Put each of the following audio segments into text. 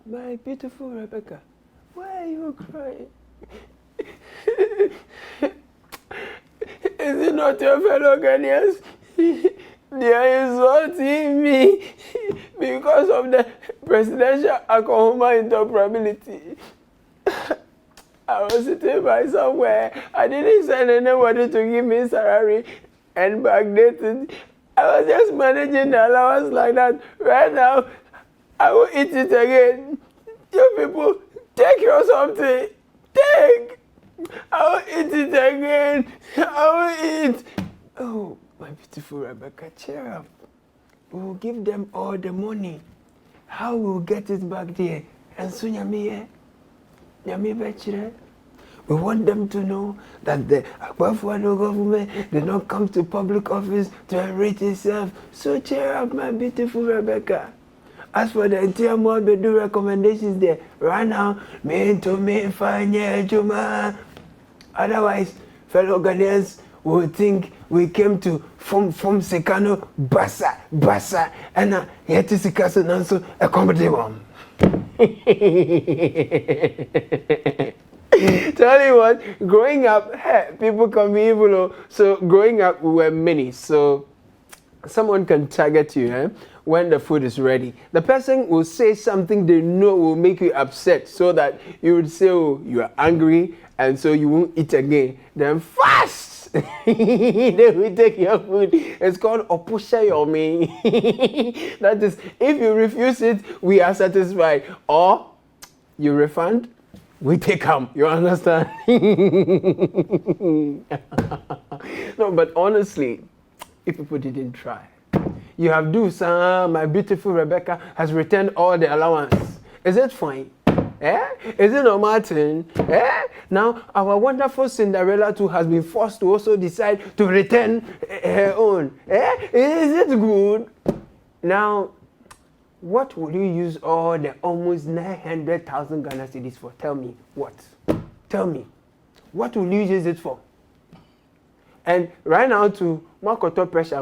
My beautiful Rebecca, why are you crying? Is it not your fellow Ghanaians? They are insulting me because of the presidential Oklahoma interoperability. I was sitting by somewhere. I didn't send anybody to give me salary and backdated. I was just managing the allowance like that. Right now, I will eat it again. You people, take your something. Take. I will eat it again. I will eat. Oh, my beautiful Rebecca, cheer up. We will give them all the money. How we will get it back there? And soon, we want them to know that the Akwafuado government did not come to public office to enrich itself. So cheer up, my beautiful Rebecca. As for the entire Bedu recommendations there, right now, otherwise, fellow Ghanaians will think we came to from Sekano, Bassa, and here to Sikaso Nanso, a comedy one. Tell you what, growing up, people can be evil. So growing up, we were many. So someone can target you when the food is ready. The person will say something they know will make you upset, so that you would say, oh, you are angry, and so you won't eat again. Then fast, they will take your food. It's called opusha yomi. That is, if you refuse it, we are satisfied. Or you refund, we take them. You understand? No, but honestly, if people didn't try, you have do, sir. My beautiful Rebecca has returned all the allowance. Is it fine? Is it no Martin? Now, our wonderful Cinderella too has been forced to also decide to return her own. Is it good? Now, what would you use all the almost 900,000 Ghana cedis for? Tell me what? Tell me. What will you use it for? And right now, to Makoto pressure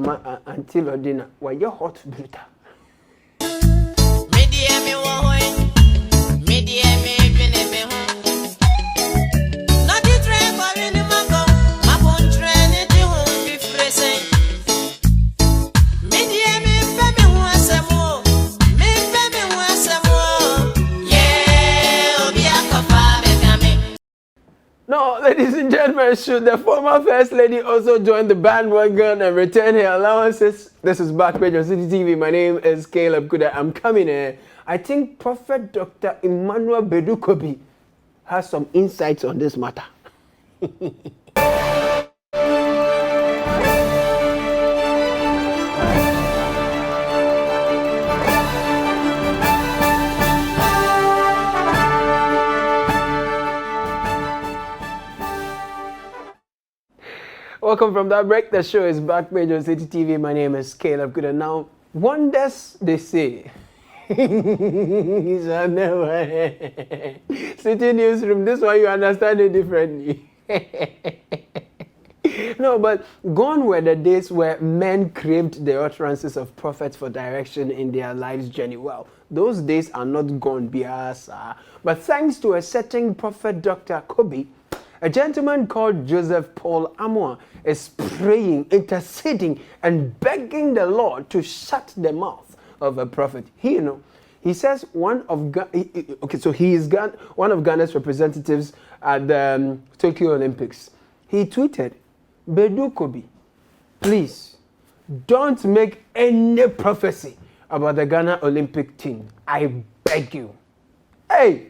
until dinner, while you're hot, brutal. No, ladies and gentlemen, should the former First Lady also join the bandwagon and return her allowances? This is Backpage on City TV. My name is Caleb Kudah. I'm coming here. I think Prophet Dr. Emmanuel Bedukobi has some insights on this matter. Welcome from that break. The show is Backpage on City TV. My name is Caleb Kudah. Now, wonders they say. City newsroom. This one you understand it differently. No, but gone were the days where men craved the utterances of prophets for direction in their life's journey. Well, those days are not gone, biasa. But thanks to a certain prophet, Dr. Kobi, a gentleman called Joseph Paul Amoa is praying, interceding, and begging the Lord to shut the mouth of a prophet. He says one of Ghana's representatives at the Tokyo Olympics. He tweeted, Bedu Kobi, please don't make any prophecy about the Ghana Olympic team. I beg you. Hey,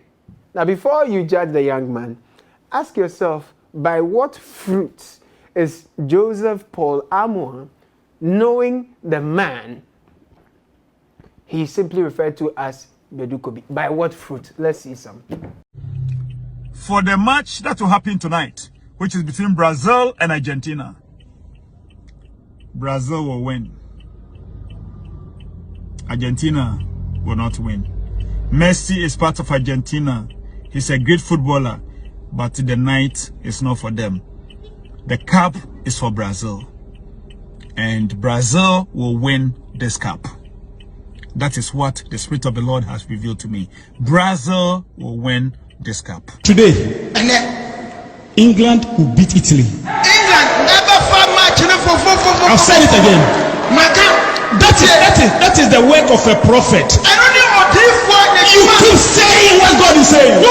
now before you judge the young man, ask yourself, by what fruit is Joseph Paul Amoa knowing the man he simply referred to as Bedu Kobi? By what fruit? Let's see some. For the match that will happen tonight, which is between Brazil and Argentina, Brazil will win. Argentina will not win. Messi is part of Argentina. He's a great footballer. But the night is not for them. The cup is for Brazil. And Brazil will win this cup. That is what the Spirit of the Lord has revealed to me. Brazil will win this cup. Today, England will beat Italy. England never fought match. I'll say it again. That is the work of a prophet. I don't know what you keep saying what God is saying.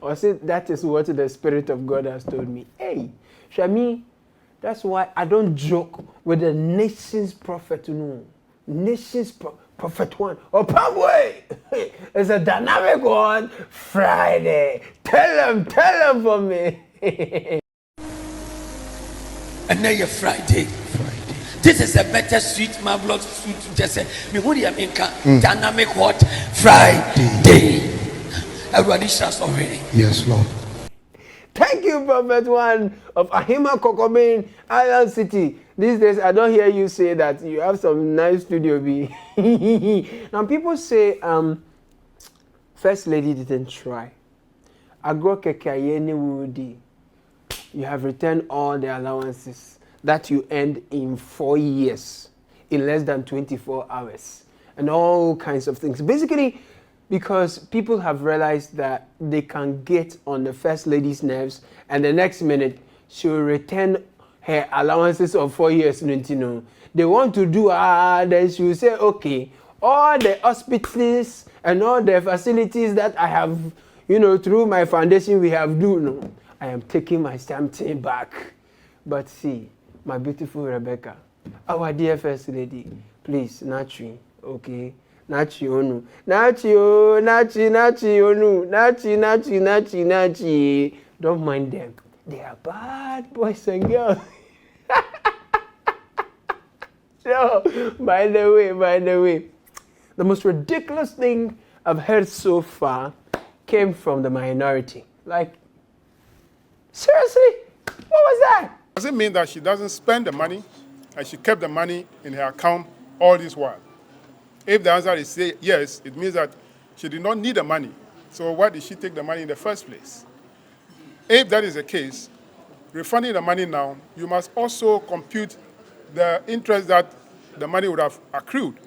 Or say that is what the Spirit of God has told me. Hey, Shami, that's why I don't joke with the nation's prophet. No, nation's prophet one. Oh, Pabway, it's a dynamic one. Friday, tell them for me. And now you're Friday. This is a better sweet, marvelous sweet. Just say, me who the American dynamic what Friday. Everybody shouts already. Yes, Lord. Thank you, Prophet One of Ahima Kokobin, Island City. These days, I don't hear you say that you have some nice studio B. Now, people say, First Lady didn't try. Agro Kekayeni Wudi. You have returned all the allowances that you earned in 4 years, in less than 24 hours, and all kinds of things. Basically, because people have realized that they can get on the First Lady's nerves, and the next minute she will return her allowances of 4 years. They want to do, then she will say, okay, all the hospitals and all the facilities that I have, through my foundation we have done. I am taking my something back. But see, my beautiful Rebecca, our dear First Lady, please, Nachi, okay? Nachi onu. Nachi onu. Nachi. Don't mind them. They are bad boys and girls. So, by the way, the most ridiculous thing I've heard so far came from the minority. Like, seriously? What was that? Does it mean that she doesn't spend the money and she kept the money in her account all this while? If the answer is yes, it means that she did not need the money. So why did she take the money in the first place? If that is the case, refunding the money now, you must also compute the interest that the money would have accrued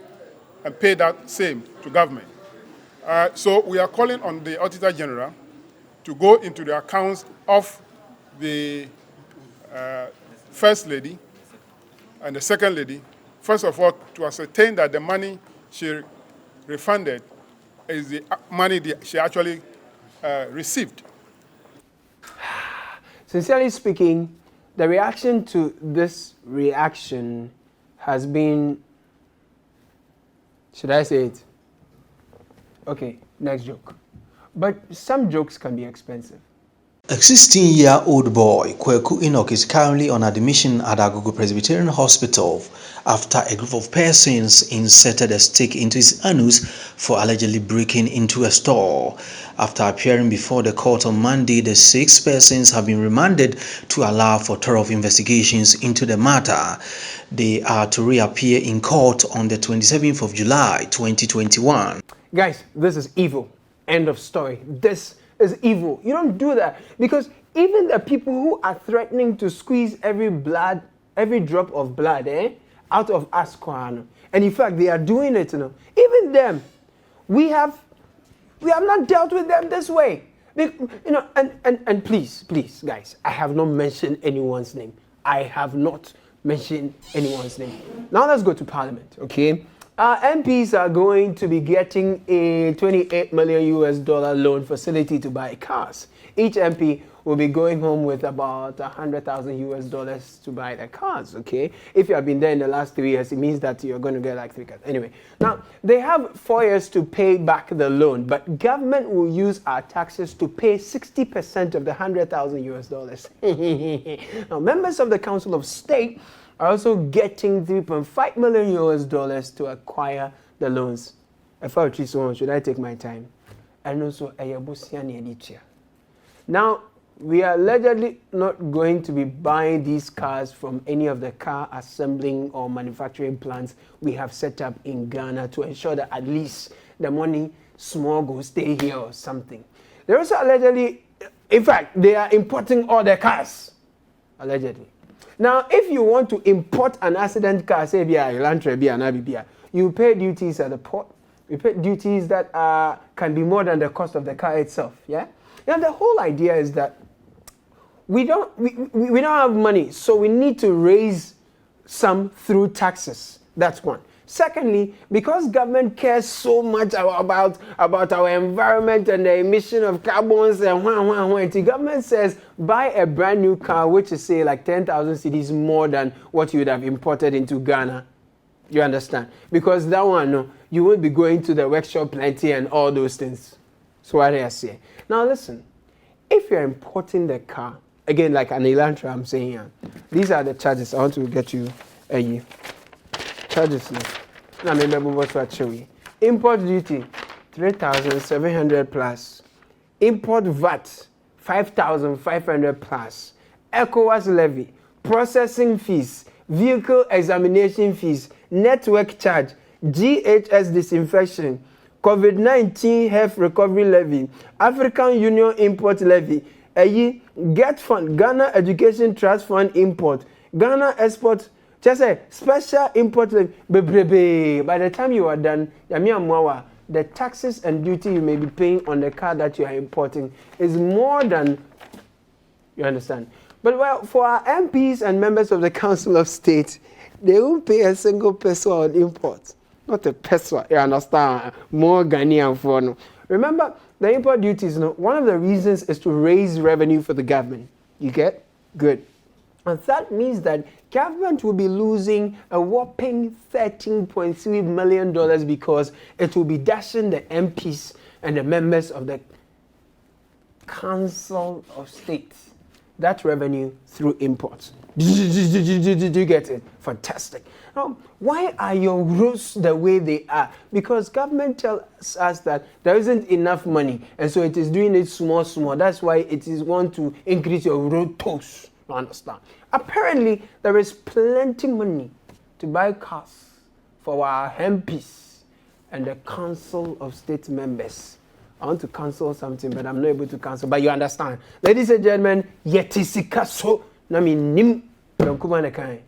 and pay that same to government. So we are calling on the Auditor General to go into the accounts of the First Lady and the Second Lady, first of all, to ascertain that the money she refunded is the money she actually received. Sincerely speaking, the reaction to this reaction has been, should I say it? Okay, next joke. But some jokes can be expensive. A 16-year-old boy, Kweku Enoch, is currently on admission at Agogo Presbyterian Hospital after a group of persons inserted a stick into his anus for allegedly breaking into a store. After appearing before the court on Monday, the 6 persons have been remanded to allow for thorough investigations into the matter. They are to reappear in court on the 27th of July, 2021. Guys, this is evil. End of story. This is evil. You don't do that, because even the people who are threatening to squeeze every drop of blood out of us, and in fact they are doing it, even them, we have not dealt with them this way, and please guys, I have not mentioned anyone's name. Now let's go to Parliament, okay? Our MPs are going to be getting a $28 million loan facility to buy cars. Each MP will be going home with about $100,000 to buy their cars, okay? If you have been there in the last 3 years, it means that you're going to get like 3 cars. Anyway, now they have 4 years to pay back the loan, but government will use our taxes to pay 60% of the $100,000. Now, members of the Council of State are also getting $3.5 million to acquire the loans. Should I take my time? And also, now, we are allegedly not going to be buying these cars from any of the car assembling or manufacturing plants we have set up in Ghana to ensure that at least the money small will stay here or something. They're also allegedly, in fact, they are importing all their cars, allegedly. Now, if you want to import an accident car, say you pay duties at the port. You pay duties that can be more than the cost of the car itself. Yeah. Now, the whole idea is that we don't have money, so we need to raise some through taxes. That's one. Secondly, because government cares so much about our environment and the emission of carbons and the government says buy a brand new car, which is say like 10,000 cedis more than what you would have imported into Ghana. You understand? Because that one, no, you won't be going to the workshop plenty and all those things. So what I say. Now listen, if you're importing the car, again like an Elantra, I'm saying here, these are the charges. I want to get you a charges. Now remember what's what show you. Import duty 3,700 plus. Import VAT 5,500 plus. ECOWAS levy, processing fees, vehicle examination fees, network charge, GHS disinfection, COVID-19 health recovery levy, African Union import levy, Get Fund, Ghana Education Trust Fund import, Ghana export, just say special import levy. By the time you are done, the taxes and duty you may be paying on the car that you are importing is more than, you understand? But well, for our MPs and members of the Council of State, they won't pay a single peso on imports. Not a peso, you understand? More Ghanaian for no. Remember, the import duties, one of the reasons is to raise revenue for the government. You get? Good. And that means that government will be losing a whopping $13.3 million because it will be dashing the MPs and the members of the Council of State that revenue through imports. Do you get it? Fantastic. Now, why are your roads the way they are? Because government tells us that there isn't enough money, and so it is doing it small. That's why it is want to increase your road tolls. You understand? Apparently, there is plenty money to buy cars for our MPs and the Council of State members. I want to cancel something, but I'm not able to cancel. But you understand. Ladies and gentlemen, yetisikaso nami nim yankumanekai.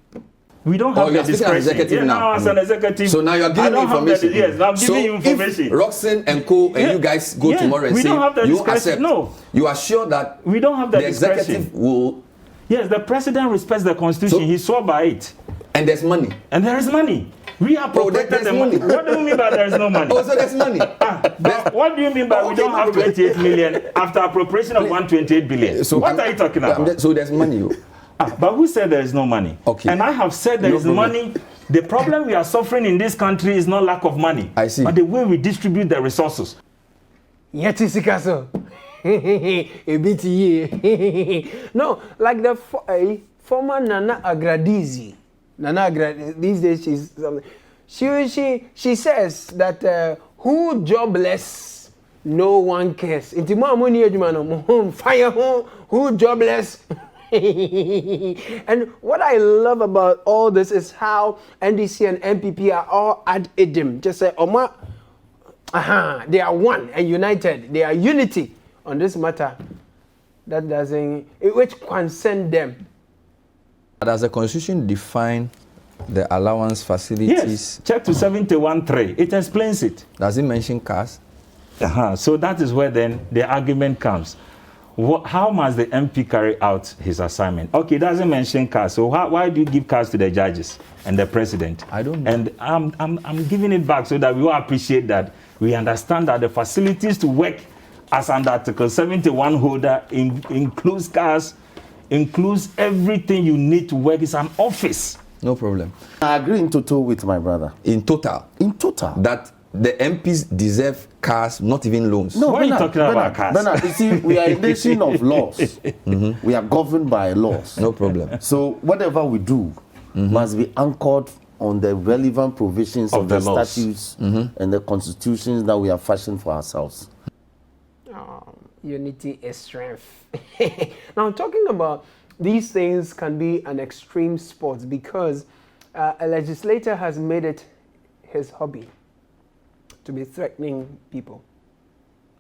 We don't have the discretion. Now. As an executive. So now you're giving me information. Yes, I'm giving you information. If Roxanne and Co. and you guys go tomorrow and we say don't have the you discretion. accept, No. you are sure that we don't have the executive will. Yes, the president respects the constitution. So, he swore by it. And there's money. And there is money. We are protected the money. What do you mean by there is no money? Oh, so there's money. What do you mean by we don't have 28 million after appropriation of 128 billion? So what are you talking about? So there's money. But who said there is no money? Okay. And I have said there is money. The problem we are suffering in this country is not lack of money. I see. But the way we distribute the resources. Yetisikaso. No, like the former Nana Agradizi. These days she says that who jobless, no one cares. Fire who jobless. And what I love about all this is how NDC and MPP are all ad idem. Just say, they are one and united. They are unity on this matter. That doesn't, which concern them. Does the Constitution define the allowance facilities? Yes, check to 71.3. It explains it. Does it mention cars? So that is where then the argument comes. How must the MP carry out his assignment? Okay, it doesn't mention cars. So why do you give cars to the judges and the president? I don't know. And I'm giving it back so that we all appreciate that. We understand that the facilities to work as an Article 71 holder includes cars, includes everything you need to work. It's an office. No problem. I agree in total with my brother. In total? In total. That the MPs deserve cars, not even loans. No, why are you talking about cars? Bernard, you see, we are a nation of laws. We are governed by laws. No problem. So whatever we do must be anchored on the relevant provisions of the statutes and the constitutions that we have fashioned for ourselves. Unity is strength. Now, talking about these things can be an extreme sport because a legislator has made it his hobby to be threatening people.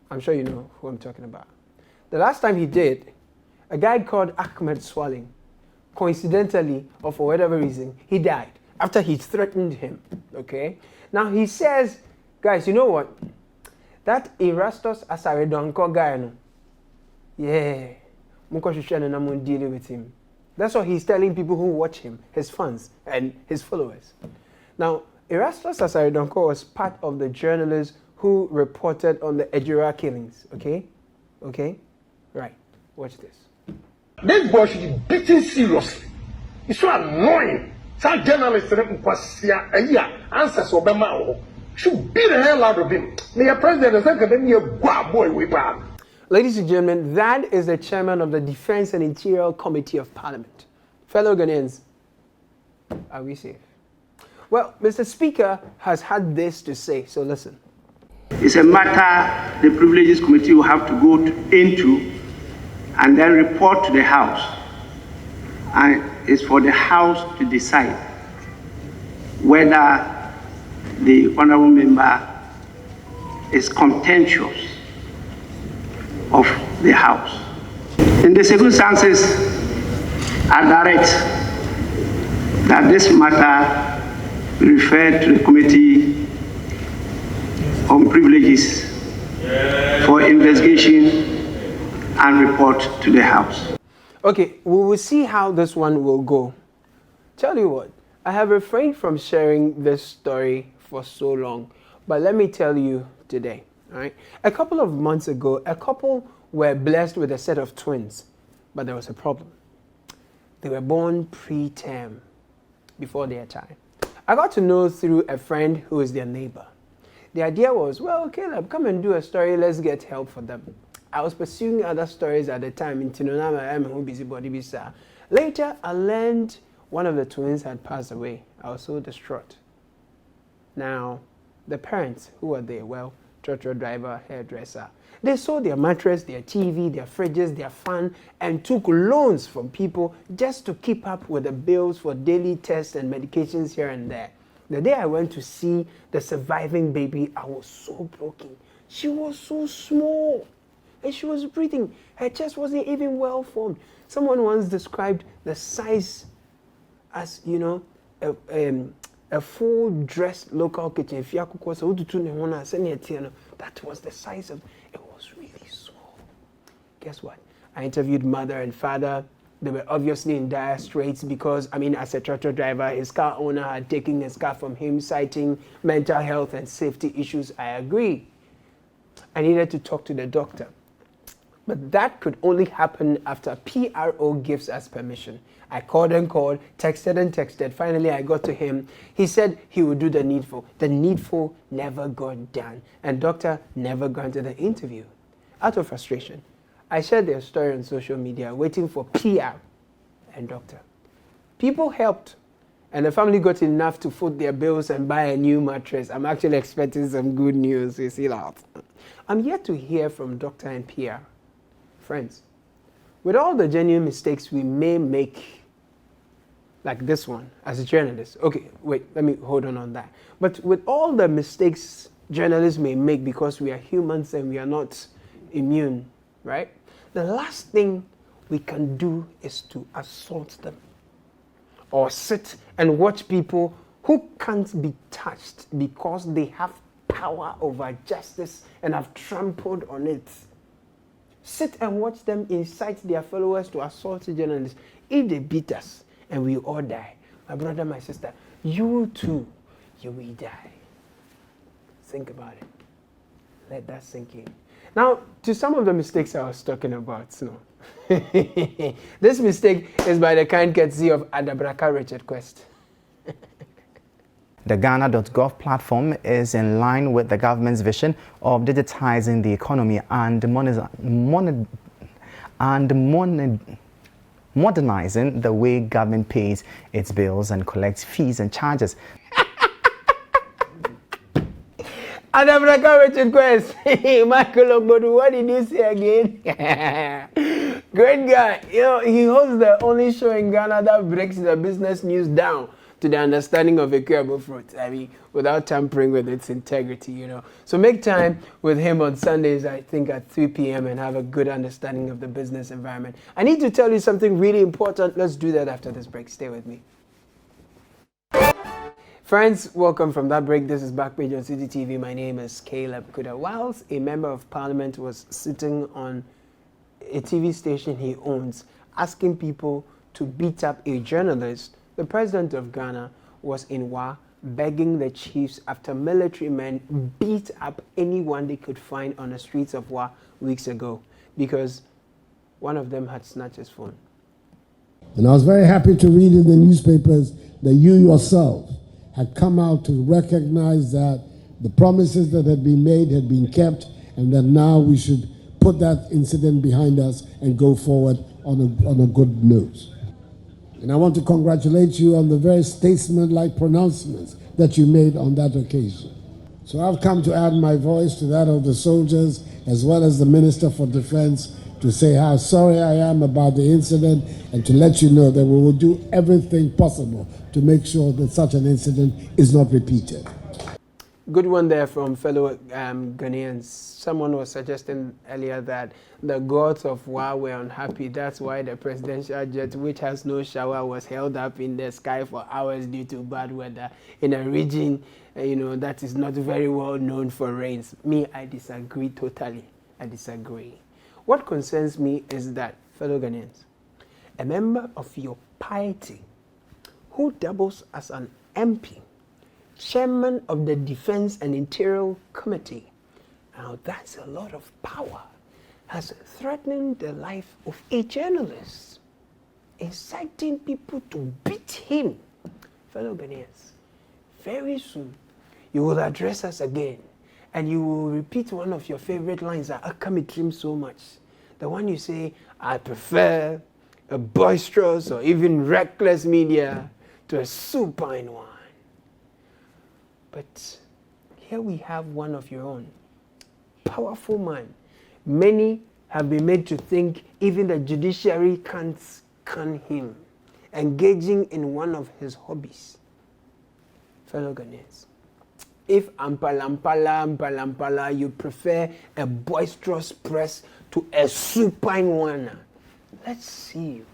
I'm sure you know who I'm talking about. The last time he did, a guy called Ahmed Swalling coincidentally, or for whatever reason, he died after he threatened him. Okay? Now he says, guys, you know what? That Erastus Asaredonko guy, no? Yeah. I'm dealing with him. That's what he's telling people who watch him, his fans and his followers. Now, Erastus Asaredonko was part of the journalists who reported on the Ejura killings. Okay? Okay? Right. Watch this. This boy should be beaten seriously. It's so annoying. Some journalists answers Obama should beat the hell out of him. The president is like boy way back. Ladies and gentlemen, that is the chairman of the Defense and Interior Committee of Parliament. Fellow Ghanaians, are we safe? Well, Mr. Speaker has had this to say, so listen. It's a matter the Privileges Committee will have to go into and then report to the House. And it's for the House to decide whether the honorable member is contentious of the House. In the circumstances, I direct that this matter be referred to the Committee on Privileges for investigation and report to the House. Okay, we will see how this one will go. Tell you what, I have refrained from sharing this story for so long, but let me tell you today. All right. A couple of months ago, a couple were blessed with a set of twins, but there was a problem. They were born preterm, before their time. I got to know through a friend who is their neighbor. The idea was, well, Caleb, come and do a story, let's get help for them. I was pursuing other stories at the time in Tinonama, I'm who busybody bisa. Later, I learned one of the twins had passed away. I was so distraught. Now, the parents, who were there? Well, trotro driver, hairdresser. They sold their mattress, their TV, their fridges, their fan, and took loans from people just to keep up with the bills for daily tests and medications here and there. The day I went to see the surviving baby, I was so broken. She was so small, and she was breathing. Her chest wasn't even well formed. Someone once described the size as, you know, a full-dressed local kitchen. That was the size of, it was really small. Guess what? I interviewed mother and father. They were obviously in dire straits because, as a tractor driver, his car owner had taken his car from him, citing mental health and safety issues. I agree. I needed to talk to the doctor. But that could only happen after PRO gives us permission. I called and called, texted and texted. Finally, I got to him. He said he would do the needful. The needful never got done, and doctor never granted the interview. Out of frustration, I shared their story on social media, waiting for PR and doctor. People helped, and the family got enough to foot their bills and buy a new mattress. I'm actually expecting some good news, you see that. I'm yet to hear from doctor and PR. Friends, with all the genuine mistakes we may make, like this one, as a journalist. Okay, wait, let me hold on that. But with all the mistakes journalists may make because we are humans and we are not immune, right? The last thing we can do is to assault them or sit and watch people who can't be touched because they have power over justice and have trampled on it. Sit and watch them incite their followers to assault journalists. If they beat us and we all die, my brother, my sister, you too, you will die. Think about it. Let that sink in. Now, to some of the mistakes I was talking about, this mistake is by the kind courtesy of Adabraka Richard Quest. The Ghana.gov platform is in line with the government's vision of digitizing the economy and modernizing the way government pays its bills and collects fees and charges. Adabraka Richard Quest. Michael Ogbodu, what did you say again? Great guy. You know, he hosts the only show in Ghana that breaks the business news down to the understanding of a curable fruit. I mean, without tampering with its integrity, you know. So make time with him on Sundays, I think at 3 p.m. and have a good understanding of the business environment. I need to tell you something really important. Let's do that after this break. Stay with me. Friends, welcome from that break. This is Backpage on City TV. My name is Caleb Kudah. Whilst a member of parliament was sitting on a TV station he owns, asking people to beat up a journalist, the president of Ghana was in Wa begging the chiefs after military men beat up anyone they could find on the streets of Wa weeks ago because one of them had snatched his phone. And I was very happy to read in the newspapers that you yourself had come out to recognize that the promises that had been made had been kept, and that now we should put that incident behind us and go forward on a good note. And I want to congratulate you on the very statesman-like pronouncements that you made on that occasion. So I've come to add my voice to that of the soldiers as well as the Minister for Defense to say how sorry I am about the incident and to let you know that we will do everything possible to make sure that such an incident is not repeated. Good one there from fellow Ghanaians. Someone was suggesting earlier that the gods of Wa were unhappy. That's why the presidential jet, which has no shower, was held up in the sky for hours due to bad weather in a region, that is not very well known for rains. Me, I disagree totally. I disagree. What concerns me is that, fellow Ghanaians, a member of your party who doubles as an MP, chairman of the Defense and Interior Committee, now that's a lot of power, has threatened the life of a journalist, inciting people to beat him. Fellow Ghanaians, very soon you will address us again and you will repeat one of your favorite lines that I come with him so much. The one you say, I prefer a boisterous or even reckless media to a supine one. But here we have one of your own, powerful man. Many have been made to think even the judiciary can't scan him, engaging in one of his hobbies. Fellow Ghanaians, if ampalampala, you prefer a boisterous press to a supine one, let's see you.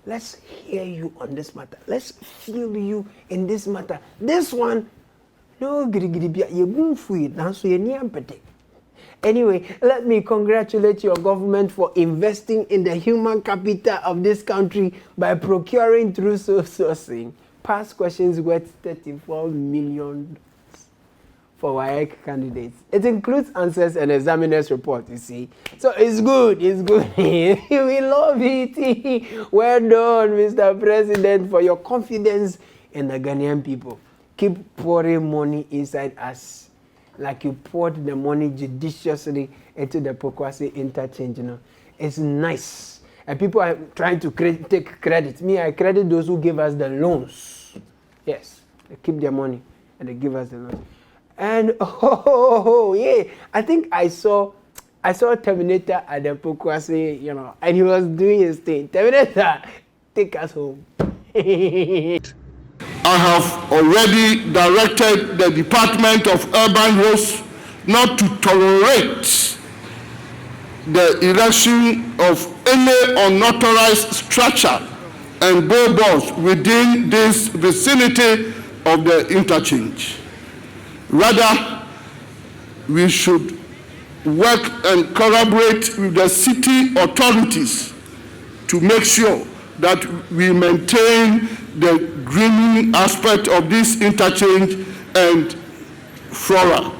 Let's hear you on this matter. Let's feel you in this matter. This one, no, anyway, let me congratulate your government for investing in the human capital of this country by procuring through sourcing past questions worth $34 million for WAEC candidates. It includes answers and examiners' report, you see. So it's good, it's good. We love it. Well done, Mr. President, for your confidence in the Ghanaian people. Keep pouring money inside us, like you poured the money judiciously into the Pokwase interchange. It's nice. And people are trying to take credit. Me, I credit those who give us the loans. Yes, they keep their money and they give us the loans. And yeah, I think I saw Terminator at the Pokwase, and he was doing his thing. Terminator, take us home. I have already directed the Department of Urban Roads not to tolerate the erection of any unauthorized structure and billboards within this vicinity of the interchange. Rather, we should work and collaborate with the city authorities to make sure that we maintain the greening aspect of this interchange and flora.